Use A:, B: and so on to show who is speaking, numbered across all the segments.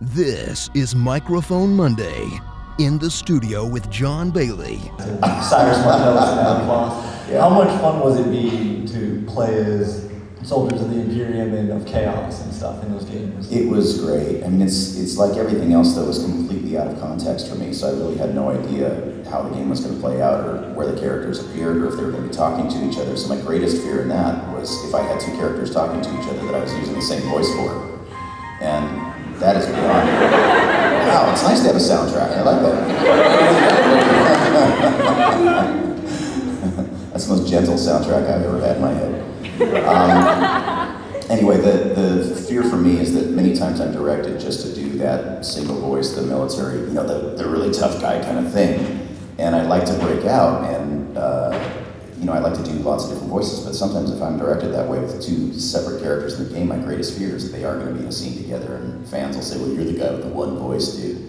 A: This is Microphone Monday, in the studio with John Bailey.
B: Cyrus Martellus and Adam Kloss. How much fun was it being to play as soldiers of the Imperium and of Chaos and stuff in those games?
C: It was great. I mean, it's like everything else that was completely out of context for me, so I really had no idea how the game was going to play out or where the characters appeared or if they were going to be talking to each other. So my greatest fear in that was if I had two characters talking to each other that I was using the same voice for. And that is beyond. Wow, it's nice to have a soundtrack. I like that. That's the most gentle soundtrack I've ever had in my head. Anyway, the fear for me is that many times I'm directed just to do that single voice, the military, you know, the really tough guy kind of thing. And I like to break out and, you know, I like to do lots of different voices, but sometimes if I'm directed that way with two separate characters in the game, my greatest fear is that they are going to be in a scene together and fans will say, well, you're the guy with the one voice, dude.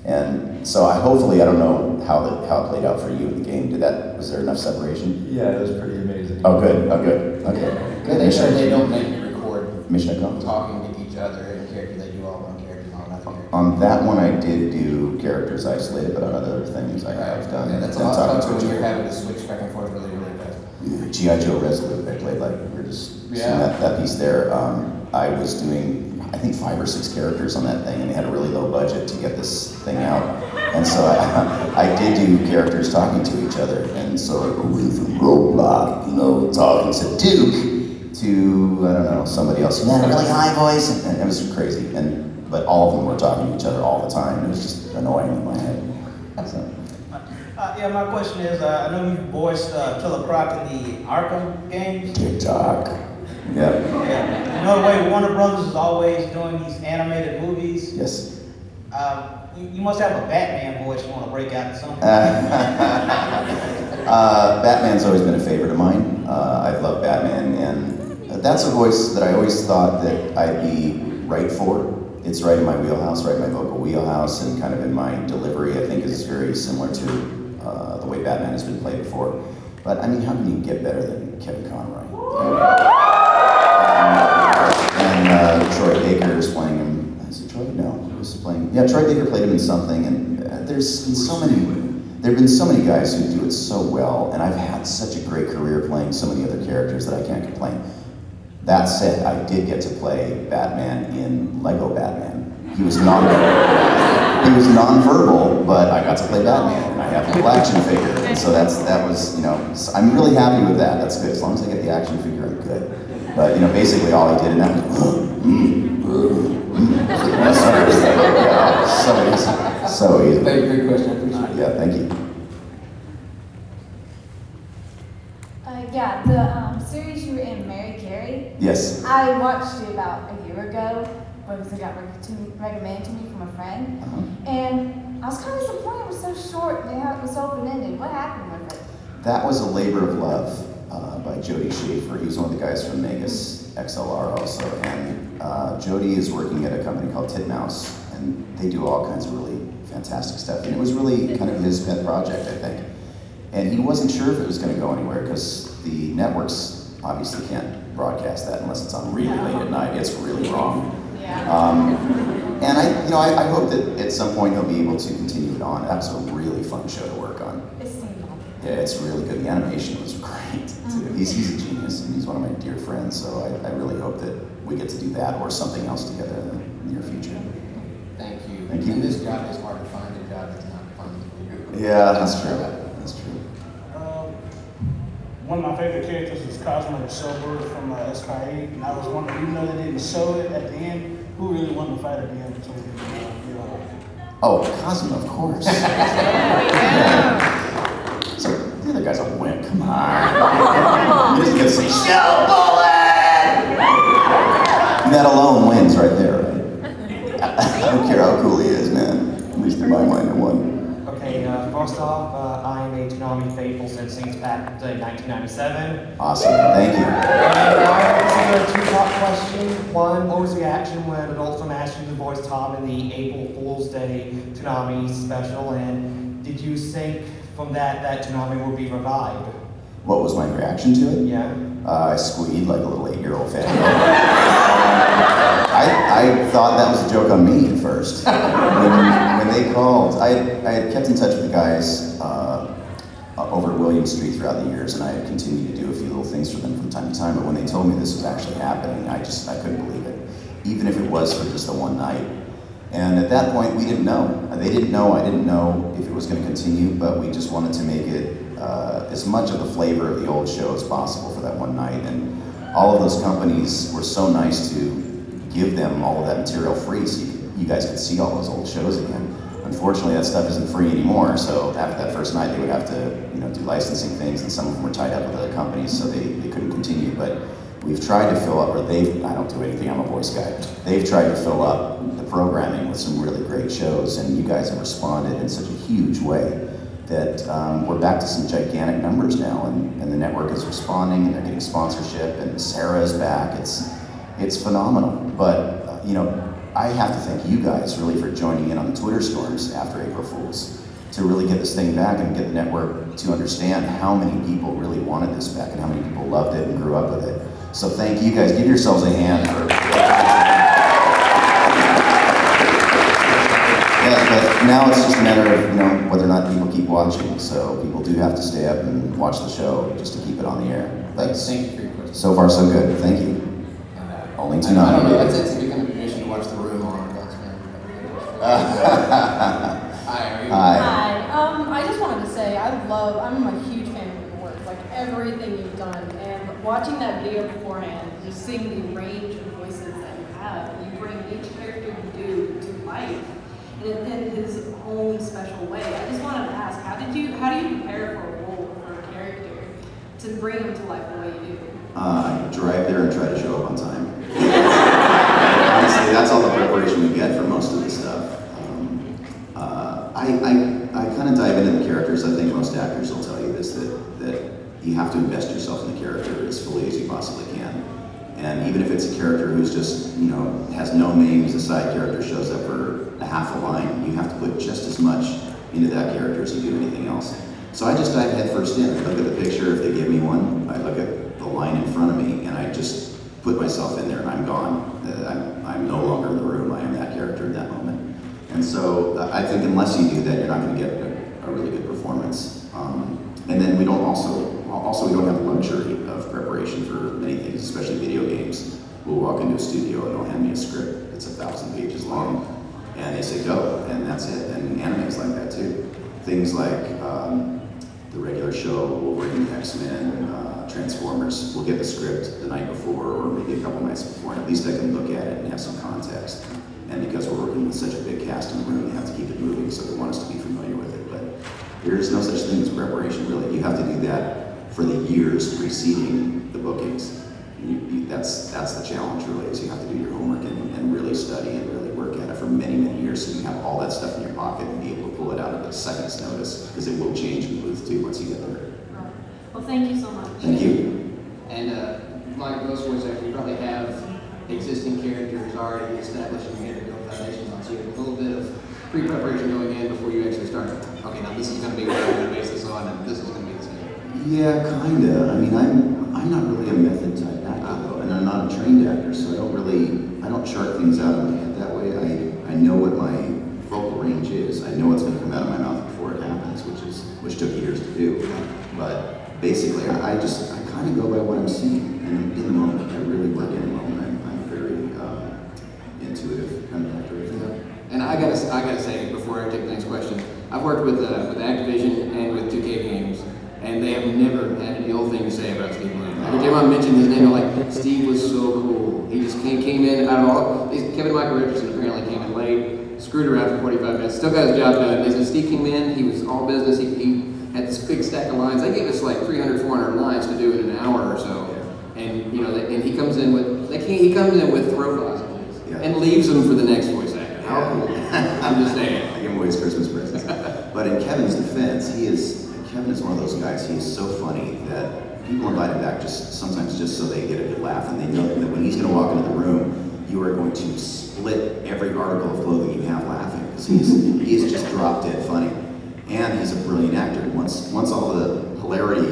C: And so I don't know how it played out for you in the game. Was there enough separation?
B: Yeah, it was pretty amazing.
C: Oh, good. Okay. Good.
D: Make sure they don't make you record
C: Mission accomplished.
D: talking to each other in character that you all one character, not another character.
C: On that one, I did do characters isolated, but on other things I have done.
D: Yeah, that's a lot of fun when you're having to switch back and forth really, really fast.
C: G.I. Joe Resolute, I played we were just seeing that piece there. I was doing, I think 5 or 6 characters on that thing, and they had a really low budget to get this thing out. And so I did do characters talking to each other, and so I went from Roadblock, you know, talking to Duke, to, I don't know, somebody else who had a really high voice, and it was crazy. But all of them were talking to each other all the time. It was just annoying in my head. So.
E: Yeah, my question is, I know you voiced Killer Croc in the Arkham games.
C: TikTok. Yeah.
E: Yeah. You know the way Warner Brothers is always doing these animated movies?
C: Yes.
E: You must have a Batman voice you want to break out in something.
C: Batman's always been a favorite of mine. I love Batman, and that's a voice that I always thought that I'd be right for. It's right in my wheelhouse, right in my vocal wheelhouse, and kind of in my delivery, I think is very similar to the way Batman has been played before. But I mean, how can you get better than Kevin Conroy? And Troy Baker is playing him. Is it Troy? No, he was playing. Yeah, Troy Baker played him in something, and there have been so many guys who do it so well, and I've had such a great career playing so many other characters that I can't complain. That said, I did get to play Batman in Lego Batman. He was non-verbal, but I got to play Batman, and I have a little action figure, and so that was, you know, I'm really happy with that. That's good. As long as I get the action figure, I'm good. But, you know, basically all I did in that was, so easy.
D: Thank you for your question. I appreciate it.
C: Yeah, thank you.
F: Yeah, the series you were in, Mary Carey.
C: Yes.
F: I watched it about a year ago because it got recommended to me from a friend. And I was kind of disappointed it was so short and it was open-ended. What happened with it?
C: That was a labor of love by Jody Schaefer. He's one of the guys from Megas XLR also. And Jody is working at a company called Titmouse, and they do all kinds of really fantastic stuff. And it was really kind of his pet project, I think. And he wasn't sure if it was going to go anywhere because the networks obviously can't broadcast that unless it's on really late at night. It's really wrong.
F: Yeah.
C: And I hope that at some point he'll be able to continue it on. That was a really fun show to work on.
F: It seemed like it.
C: Yeah, it's really good. The animation was great too. He's a genius, and he's one of my dear friends. So I really hope that we get to do that or something else together in the near future.
D: Thank you.
C: Thank you.
D: And this job is hard to find. A job that's not fun to do.
C: Yeah, that's true. That's true.
G: One of my favorite characters is Cosmo the Showbird from SKA, and I was wondering, even though they didn't show it at the end, who really won the fight at the end between
C: Oh, Cosmo, of course. Yeah. So the other guy's a wimp. Come on. He's gonna say, "Shell bullet!" That alone wins right there, right? I don't care how cool he is, man. At least in my mind, it won.
E: Okay, first off, I am a Toonami faithful since Saints back to 1997.
C: Awesome, thank you.
E: And this is a two-part question. One, what was the reaction when Adult Swim asked you to voice Tom in the April Fool's Day Toonami special? And did you think from that Toonami would be revived?
C: What was my reaction to it?
E: Yeah.
C: I squealed like a little 8-year-old fan. I thought that was a joke on me at first. When they called, I had kept in touch with the guys over at William Street throughout the years, and I had continued to do a few little things for them from time to time, but when they told me this was actually happening, I couldn't believe it, even if it was for just the one night. And at that point, we didn't know. They didn't know, I didn't know if it was going to continue, but we just wanted to make it as much of the flavor of the old show as possible for that one night. And all of those companies were so nice to give them all of that material free so you guys could see all those old shows again. Unfortunately, that stuff isn't free anymore, so after that first night, they would have to do licensing things, and some of them were tied up with other companies, so they couldn't continue. But we've tried to fill up, or I don't do anything, I'm a voice guy. They've tried to fill up the programming with some really great shows, and you guys have responded in such a huge way that we're back to some gigantic numbers now, and the network is responding, and they're getting sponsorship, and Sarah is back. It's phenomenal. But I have to thank you guys really for joining in on the Twitter storms after April Fools to really get this thing back and get the network to understand how many people really wanted this back and how many people loved it and grew up with it. So thank you guys. Give yourselves a hand for. Yeah, but now it's just a matter of whether or not people keep watching. So people do have to stay up and watch the show just to keep it on the air. Thanks.
D: Thank you for your question.
C: So far, so good. Thank you. Only
D: I don't know,
C: tonight.
D: it's become a tradition to watch The Room on God's Hi, are you?
C: Hi.
H: Hi. I just wanted to say I'm a huge fan of your work, like everything you've done, and watching that video beforehand, just seeing the range of voices that you have, you bring each character you do to life in his own special way. I just wanted to ask, how do you prepare for a role for a character to bring him to life the way you do?
C: I drive there and try to show up on time. Honestly, that's all the preparation we get for most of the stuff. I kind of dive into the characters. I think most actors will tell you this, that you have to invest yourself in the character as fully as you possibly can. And even if it's a character who's just, has no name, he's a side character, shows up for a half a line, you have to put just as much into that character as you do anything else. So I just dive head first in. I look at the picture, if they give me one, I look at the line in front of me, and I just put myself in there, and I'm gone. I'm no longer in the room, I am that character in that moment. And so I think unless you do that, you're not going to get a really good performance. And then we don't we don't have the luxury of preparation for many things, especially video games. We'll walk into a studio and they'll hand me a script that's 1,000 pages long, and they say go, and that's it. And anime's like that too. Things like the regular show, Wolverine, X-Men, Transformers, we'll get the script the night before or maybe a couple nights before, and at least I can look at it and have some context. And because we're working with such a big cast in the room, you have to keep it moving, so they want us to be familiar with it. But there is no such thing as preparation, really. You have to do that for the years preceding the bookings. That's the challenge, really, is you have to do your homework and really study and really work at it for many, many years, so you have all that stuff in your pocket and be able to pull it out at a second's notice, because it will change in the booth, too, once you get there.
H: Right. Well, thank you so much.
C: Thank you.
D: And like most voice actors, you probably have existing characters already established in your head to build foundations on. So you have a little bit of pre-preparation going in before you actually start. Okay, now this is going to be what I'm going to base this on, and this is going to be the same.
C: Yeah, kinda. I mean, I'm not really a method type actor, though, and I'm not a trained actor, so I don't chart things out in my head that way. I know what my vocal range is. I know what's going to come out of my mouth before it happens, which took years to do. But basically, I kind of go by what I'm seeing, and in the moment, I really work in the moment. I'm very intuitive kind of actor.
D: And I gotta say before I take the next question, I've worked with Activision and with 2K Games, and they have never had an ill thing to say about Steve BLUM. Every time I mention his name, they're like, Steve was so cool. He just came in out of all. Kevin Michael Richardson apparently came in late, screwed around for 45 minutes, still got his job done. They said Steve came in, he was all business. He had this big stack of lines. They gave us like 300, 400 lines to do in an hour or so, and and he comes in with throat glasses and leaves them for the next voice actor. How cool! I'm just saying.
C: I give him away his Christmas presents. But in Kevin's defense, Kevin is one of those guys. He is so funny that people invite him back sometimes just so they get a good laugh, and they know that when he's going to walk into the room, you are going to split every article of clothing you have laughing, because he is just drop dead funny, and he's a brilliant actor. Once all the hilarity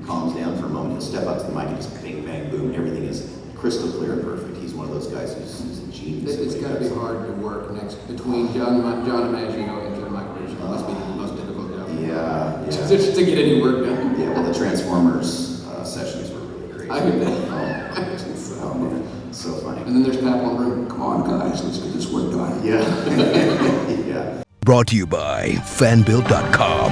C: calms down for a moment, he'll step up to the mic and just bang, bang, boom. Everything is crystal clear and perfect. He's one of those guys who's a genius.
D: It's got to be hard to work next between John DiMaggio and Kevin Michael Richards. It must be the most difficult job.
C: Yeah.
D: Just to get any work done.
C: Yeah, well, the Transformers sessions were really great.
D: I get that.
C: Oh man, so funny.
D: And then there's Papel in the room. Come on, guys, let's get this work done.
C: Yeah. Yeah.
A: Brought to you by fanbuilt.com.